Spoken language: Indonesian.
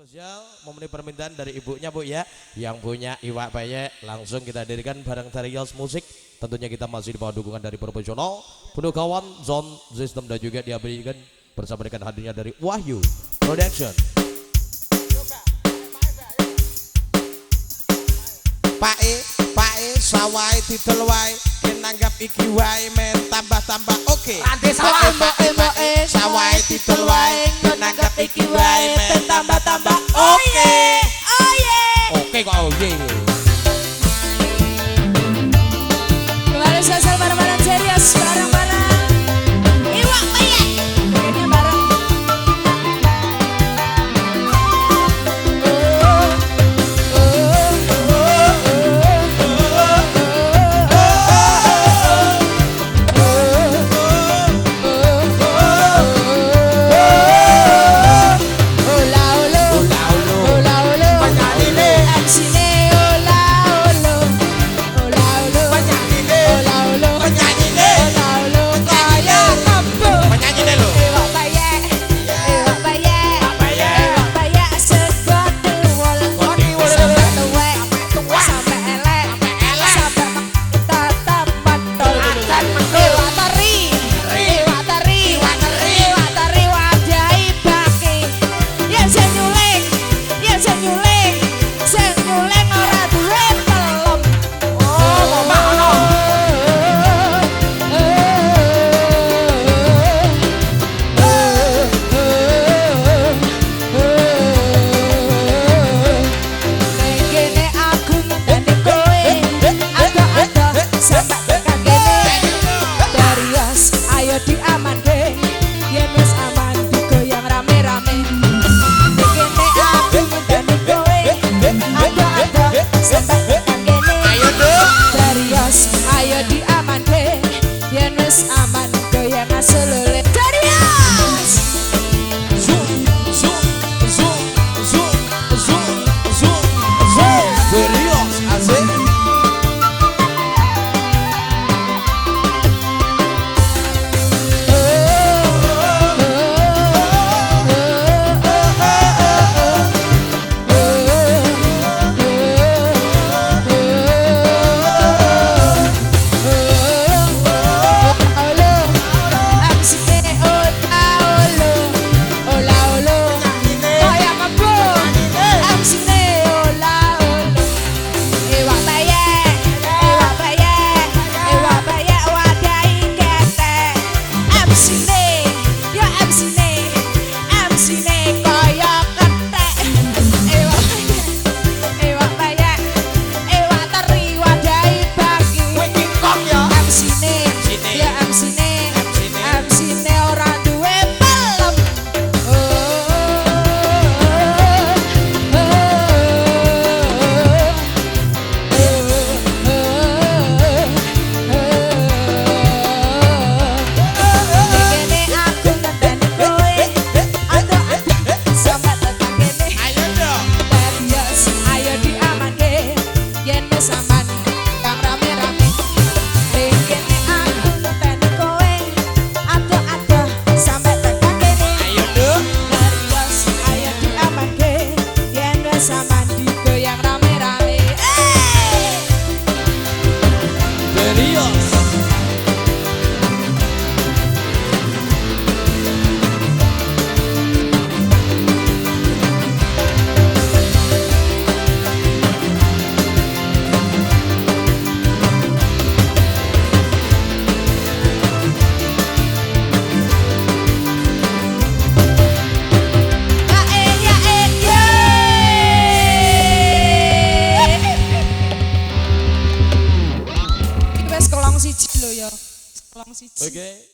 Spesial memenuhi permintaan dari ibunya Bu ya, yang punya Iwak Baye langsung kita hadirkan bareng dari Yos Musik. Tentunya kita masih di bawah dukungan dari profesional, penuh kawan, zone system dan juga diabadikan bersama dengan hadirnya dari Wahyu Production. Pae sawai titel wae nanggap iki wae men tambah-tambah oke. Pae sawai titel wae nanggap iki wae men tambah-tambah oke. Oke kok oke. Kembali spesial bareng-bareng serius bareng-bareng Iwak Baye. Ini bareng. Oke.